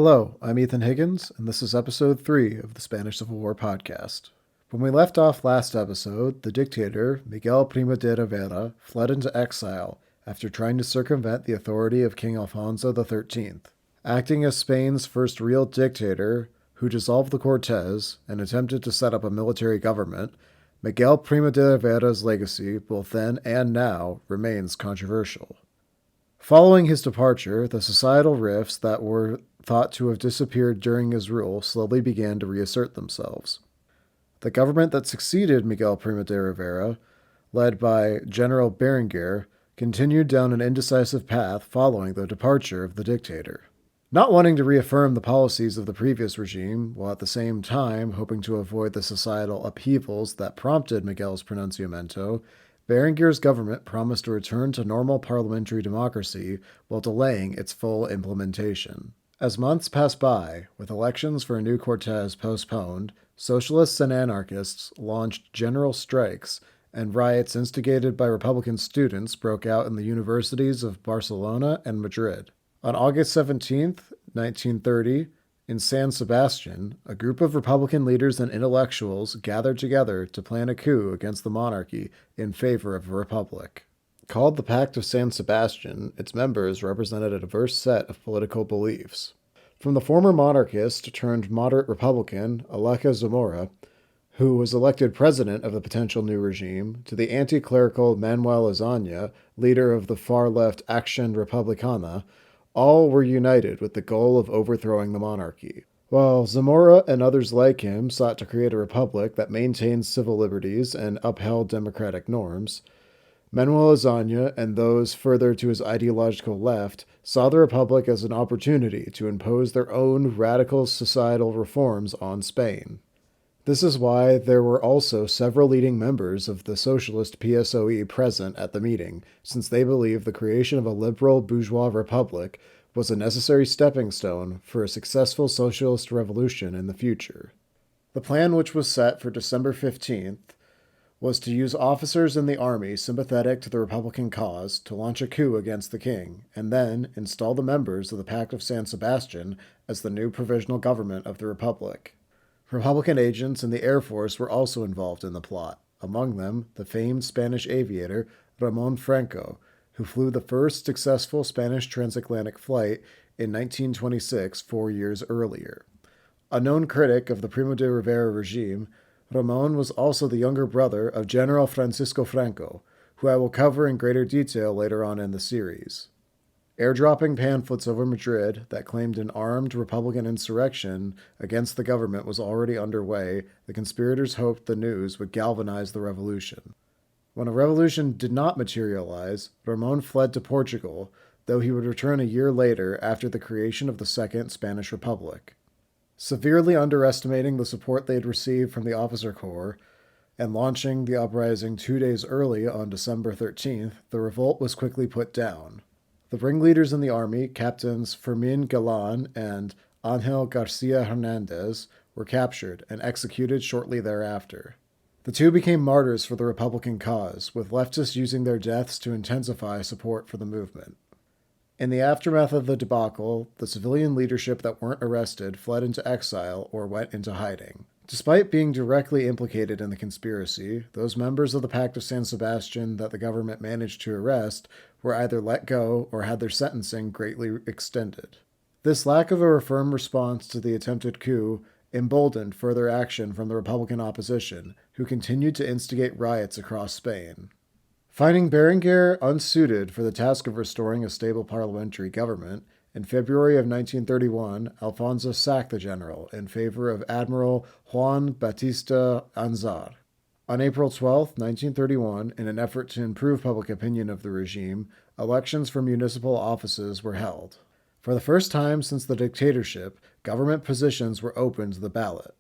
Hello, I'm Ethan Higgins, and this is episode 3 of the Spanish Civil War podcast. When we left off last episode, the dictator, Miguel Primo de Rivera, fled into exile after trying to circumvent the authority of King Alfonso XIII. Acting as Spain's first real dictator, who dissolved the Cortes and attempted to set up a military government, Miguel Primo de Rivera's legacy, both then and now, remains controversial. Following his departure, the societal rifts that were thought to have disappeared during his rule slowly began to reassert themselves. The government that succeeded Miguel Primo de Rivera, led by General Berenguer, continued down an indecisive path following the departure of the dictator. Not wanting to reaffirm the policies of the previous regime, while at the same time hoping to avoid the societal upheavals that prompted Miguel's pronunciamento, Berenguer's government promised a return to normal parliamentary democracy while delaying its full implementation. As months passed by, with elections for a new Cortes postponed, socialists and anarchists launched general strikes, and riots instigated by Republican students broke out in the universities of Barcelona and Madrid. On August 17, 1930, in San Sebastian, a group of Republican leaders and intellectuals gathered together to plan a coup against the monarchy in favor of a republic. Called the Pact of San Sebastian, its members represented a diverse set of political beliefs. From the former monarchist turned moderate Republican, Aleca Zamora, who was elected president of the potential new regime, to the anti-clerical Manuel Azaña, leader of the far-left Acción Republicana, all were united with the goal of overthrowing the monarchy. While Zamora and others like him sought to create a republic that maintained civil liberties and upheld democratic norms, Manuel Azaña and those further to his ideological left saw the republic as an opportunity to impose their own radical societal reforms on Spain. This is why there were also several leading members of the socialist PSOE present at the meeting, since they believed the creation of a liberal bourgeois republic was a necessary stepping stone for a successful socialist revolution in the future. The plan, which was set for December 15th, was to use officers in the army sympathetic to the Republican cause to launch a coup against the king, and then install the members of the Pact of San Sebastian as the new provisional government of the Republic. Republican agents in the Air Force were also involved in the plot, among them the famed Spanish aviator Ramon Franco, who flew the first successful Spanish transatlantic flight in 1926, 4 years earlier. A known critic of the Primo de Rivera regime, Ramon was also the younger brother of General Francisco Franco, who I will cover in greater detail later on in the series. Airdropping pamphlets over Madrid that claimed an armed Republican insurrection against the government was already underway. The conspirators hoped the news would galvanize the revolution. When a revolution did not materialize, Ramon fled to Portugal, though he would return a year later after the creation of the Second Spanish Republic. Severely underestimating the support they had received from the officer corps, and launching the uprising 2 days early on December 13th, the revolt was quickly put down. The ringleaders in the army, Captains Fermín Galán and Ángel García Hernández, were captured and executed shortly thereafter. The two became martyrs for the Republican cause, with leftists using their deaths to intensify support for the movement. In the aftermath of the debacle, the civilian leadership that weren't arrested fled into exile or went into hiding. Despite being directly implicated in the conspiracy, those members of the Pact of San Sebastian that the government managed to arrest were either let go or had their sentencing greatly extended. This lack of a firm response to the attempted coup emboldened further action from the Republican opposition, who continued to instigate riots across Spain. Finding Berenguer unsuited for the task of restoring a stable parliamentary government, in February of 1931, Alfonso sacked the general in favor of Admiral Juan Batista Anzar. On April 12, 1931, in an effort to improve public opinion of the regime, elections for municipal offices were held. For the first time since the dictatorship, government positions were open to the ballot.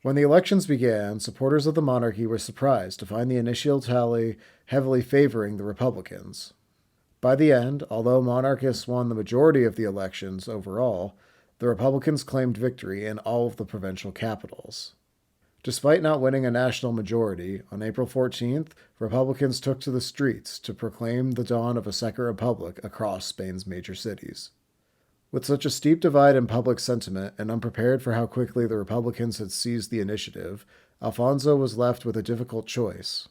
When the elections began, supporters of the monarchy were surprised to find the initial tally heavily favoring the Republicans. By the end, although monarchists won the majority of the elections overall, the Republicans claimed victory in all of the provincial capitals. Despite not winning a national majority, on April 14th, Republicans took to the streets to proclaim the dawn of a second republic across Spain's major cities. With such a steep divide in public sentiment and unprepared for how quickly the Republicans had seized the initiative, Alfonso was left with a difficult choice.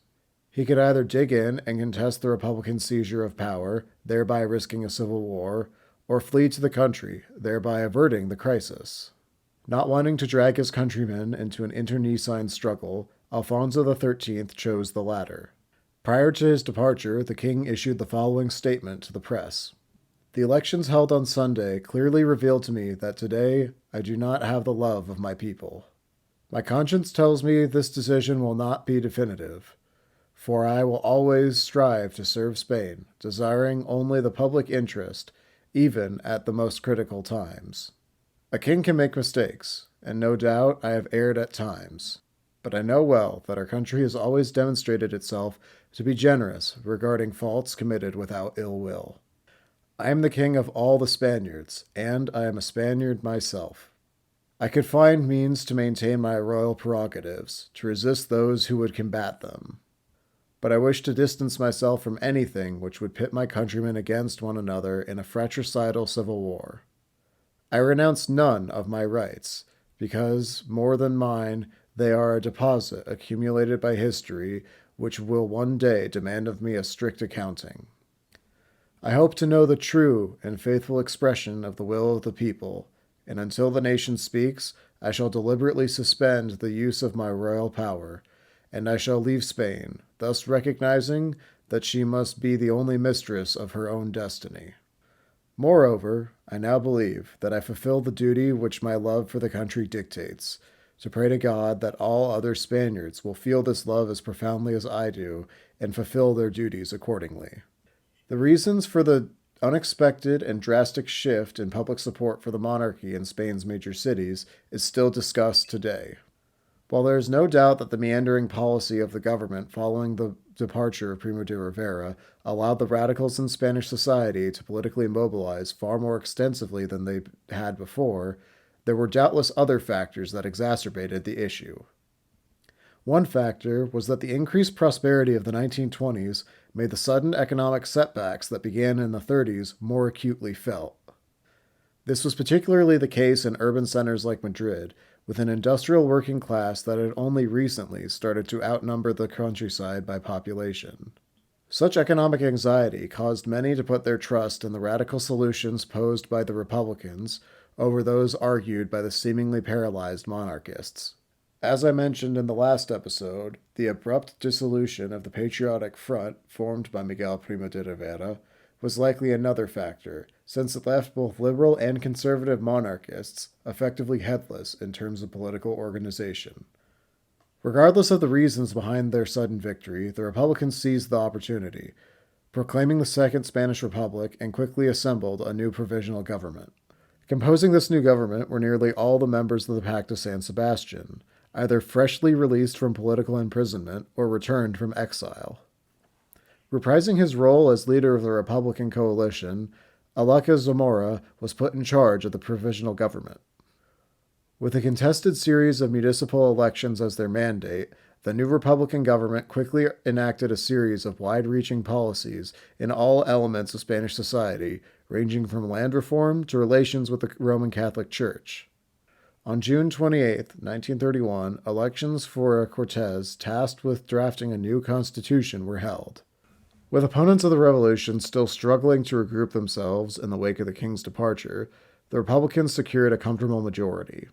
He could either dig in and contest the Republican seizure of power, thereby risking a civil war, or flee to the country, thereby averting the crisis. Not wanting to drag his countrymen into an internecine struggle, Alfonso XIII chose the latter. Prior to his departure, the king issued the following statement to the press. The elections held on Sunday clearly revealed to me that today I do not have the love of my people. My conscience tells me this decision will not be definitive, for I will always strive to serve Spain, desiring only the public interest, even at the most critical times. A king can make mistakes, and no doubt I have erred at times, but I know well that our country has always demonstrated itself to be generous regarding faults committed without ill will. I am the king of all the Spaniards, and I am a Spaniard myself. I could find means to maintain my royal prerogatives, to resist those who would combat them. But I wish to distance myself from anything which would pit my countrymen against one another in a fratricidal civil war. I renounce none of my rights, because, more than mine, they are a deposit accumulated by history which will one day demand of me a strict accounting. I hope to know the true and faithful expression of the will of the people, and until the nation speaks, I shall deliberately suspend the use of my royal power, and I shall leave Spain, thus recognizing that she must be the only mistress of her own destiny. Moreover, I now believe that I fulfill the duty which my love for the country dictates, to pray to God that all other Spaniards will feel this love as profoundly as I do, and fulfill their duties accordingly. The reasons for the unexpected and drastic shift in public support for the monarchy in Spain's major cities is still discussed today. While there is no doubt that the meandering policy of the government following the departure of Primo de Rivera allowed the radicals in Spanish society to politically mobilize far more extensively than they had before, there were doubtless other factors that exacerbated the issue. One factor was that the increased prosperity of the 1920s made the sudden economic setbacks that began in the 30s more acutely felt. This was particularly the case in urban centers like Madrid, with an industrial working class that had only recently started to outnumber the countryside by population. Such economic anxiety caused many to put their trust in the radical solutions posed by the Republicans over those argued by the seemingly paralyzed monarchists. As I mentioned in the last episode, the abrupt dissolution of the Patriotic Front formed by Miguel Primo de Rivera was likely another factor, since it left both liberal and conservative monarchists effectively headless in terms of political organization. Regardless of the reasons behind their sudden victory, the Republicans seized the opportunity, proclaiming the Second Spanish Republic and quickly assembled a new provisional government. Composing this new government were nearly all the members of the Pact of San Sebastian, either freshly released from political imprisonment or returned from exile. Reprising his role as leader of the Republican coalition, Alaca Zamora was put in charge of the provisional government. With a contested series of municipal elections as their mandate, the new Republican government quickly enacted a series of wide-reaching policies in all elements of Spanish society, ranging from land reform to relations with the Roman Catholic Church. On June 28, 1931, elections for a Cortes tasked with drafting a new constitution were held. With opponents of the revolution still struggling to regroup themselves in the wake of the king's departure, the Republicans secured a comfortable majority.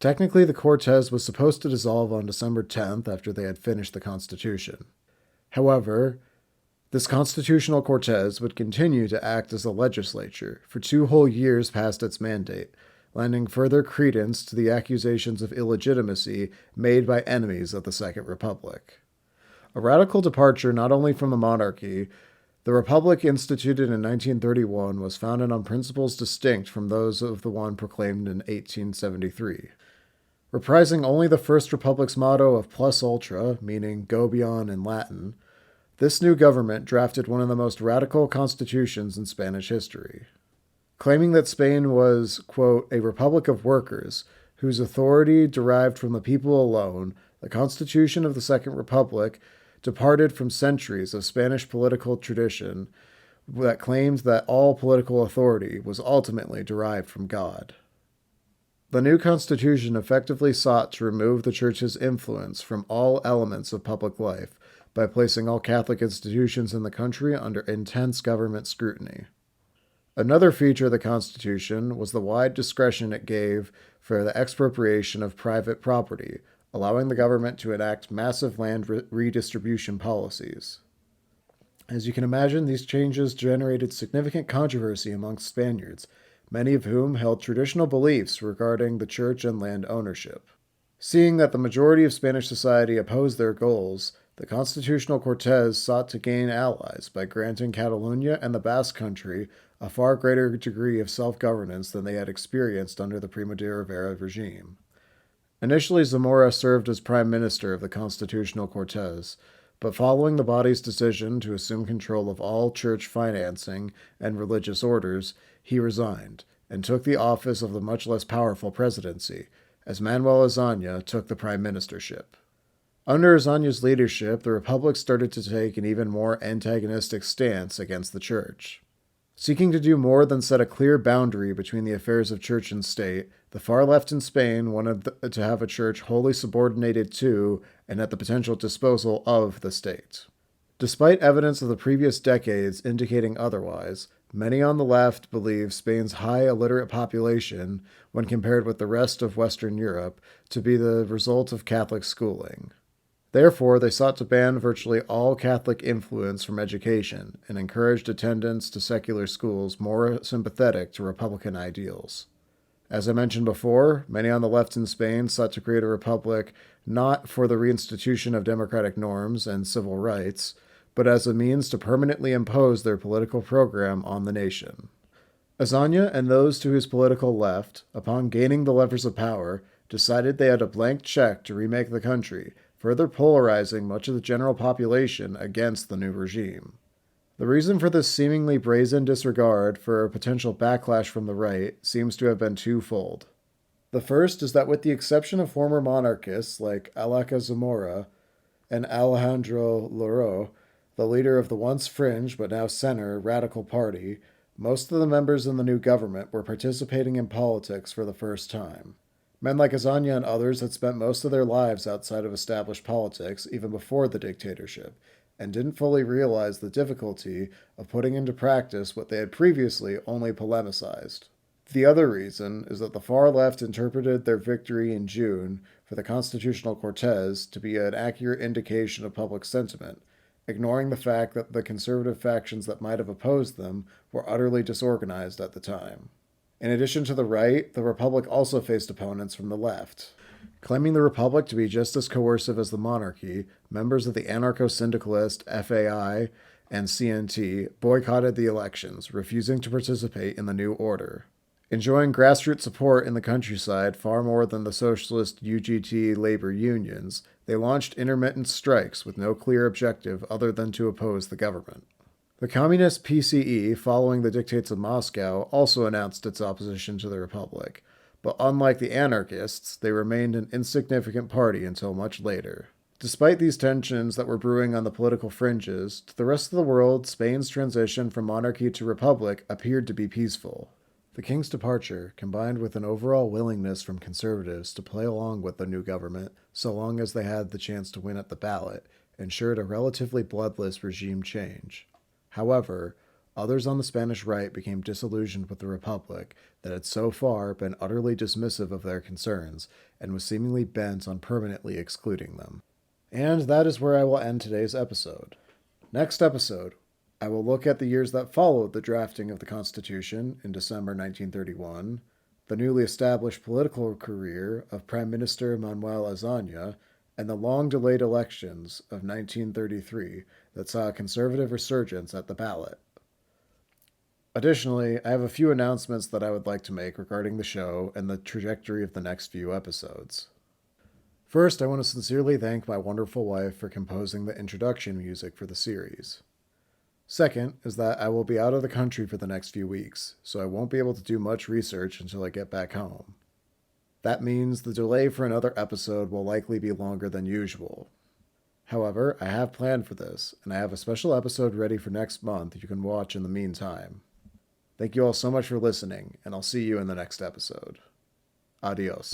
Technically, the Cortes was supposed to dissolve on December 10th after they had finished the Constitution. However, this constitutional Cortes would continue to act as a legislature for 2 whole years past its mandate, lending further credence to the accusations of illegitimacy made by enemies of the Second Republic. A radical departure not only from the monarchy, the republic instituted in 1931 was founded on principles distinct from those of the one proclaimed in 1873. Reprising only the First Republic's motto of plus ultra, meaning go beyond in Latin, this new government drafted one of the most radical constitutions in Spanish history. Claiming that Spain was, quote, a republic of workers, whose authority derived from the people alone, the Constitution of the Second Republic departed from centuries of Spanish political tradition, that claimed that all political authority was ultimately derived from God. The new constitution effectively sought to remove the church's influence from all elements of public life by placing all Catholic institutions in the country under intense government scrutiny. Another feature of the Constitution was the wide discretion it gave for the expropriation of private property, allowing the government to enact massive land redistribution policies. As you can imagine, these changes generated significant controversy amongst Spaniards, many of whom held traditional beliefs regarding the church and land ownership. Seeing that the majority of Spanish society opposed their goals, the Constitutional Cortes sought to gain allies by granting Catalonia and the Basque Country a far greater degree of self-governance than they had experienced under the Primo de Rivera regime. Initially, Zamora served as Prime Minister of the Constitutional Cortes, but following the body's decision to assume control of all church financing and religious orders, he resigned and took the office of the much less powerful presidency, as Manuel Azaña took the prime ministership. Under Azaña's leadership, the Republic started to take an even more antagonistic stance against the Church. Seeking to do more than set a clear boundary between the affairs of church and state, the far left in Spain wanted to have a church wholly subordinated to and at the potential disposal of the state. Despite evidence of the previous decades indicating otherwise, many on the left believe Spain's high illiterate population, when compared with the rest of Western Europe, to be the result of Catholic schooling. Therefore, they sought to ban virtually all Catholic influence from education and encouraged attendance to secular schools more sympathetic to Republican ideals. As I mentioned before, many on the left in Spain sought to create a republic not for the reinstitution of democratic norms and civil rights, but as a means to permanently impose their political program on the nation. Azaña and those to his political left, upon gaining the levers of power, decided they had a blank check to remake the country, further polarizing much of the general population against the new regime. The reason for this seemingly brazen disregard for a potential backlash from the right seems to have been twofold. The first is that with the exception of former monarchists like Alaca Zamora and Alejandro Lerroux, the leader of the once fringe but now center Radical Party, most of the members in the new government were participating in politics for the first time. Men like Azaña and others had spent most of their lives outside of established politics even before the dictatorship, and didn't fully realize the difficulty of putting into practice what they had previously only polemicized. The other reason is that the far left interpreted their victory in June for the Constitutional Cortes to be an accurate indication of public sentiment, ignoring the fact that the conservative factions that might have opposed them were utterly disorganized at the time. In addition to the right, the Republic also faced opponents from the left. Claiming the Republic to be just as coercive as the monarchy, members of the anarcho-syndicalist FAI and CNT boycotted the elections, refusing to participate in the new order. Enjoying grassroots support in the countryside far more than the socialist UGT labor unions, they launched intermittent strikes with no clear objective other than to oppose the government. The communist PCE, following the dictates of Moscow, also announced its opposition to the Republic, but unlike the anarchists, they remained an insignificant party until much later. Despite these tensions that were brewing on the political fringes, to the rest of the world, Spain's transition from monarchy to republic appeared to be peaceful. The king's departure, combined with an overall willingness from conservatives to play along with the new government so long as they had the chance to win at the ballot, ensured a relatively bloodless regime change. However, others on the Spanish right became disillusioned with the Republic that had so far been utterly dismissive of their concerns and was seemingly bent on permanently excluding them. And that is where I will end today's episode. Next episode, I will look at the years that followed the drafting of the Constitution in December 1931, the newly established political career of Prime Minister Manuel Azaña, and the long-delayed elections of 1933 that saw a conservative resurgence at the ballot. Additionally, I have a few announcements that I would like to make regarding the show and the trajectory of the next few episodes. First, I want to sincerely thank my wonderful wife for composing the introduction music for the series. Second is that I will be out of the country for the next few weeks, so I won't be able to do much research until I get back home. That means the delay for another episode will likely be longer than usual. However, I have planned for this, and I have a special episode ready for next month you can watch in the meantime. Thank you all so much for listening, and I'll see you in the next episode. Adios.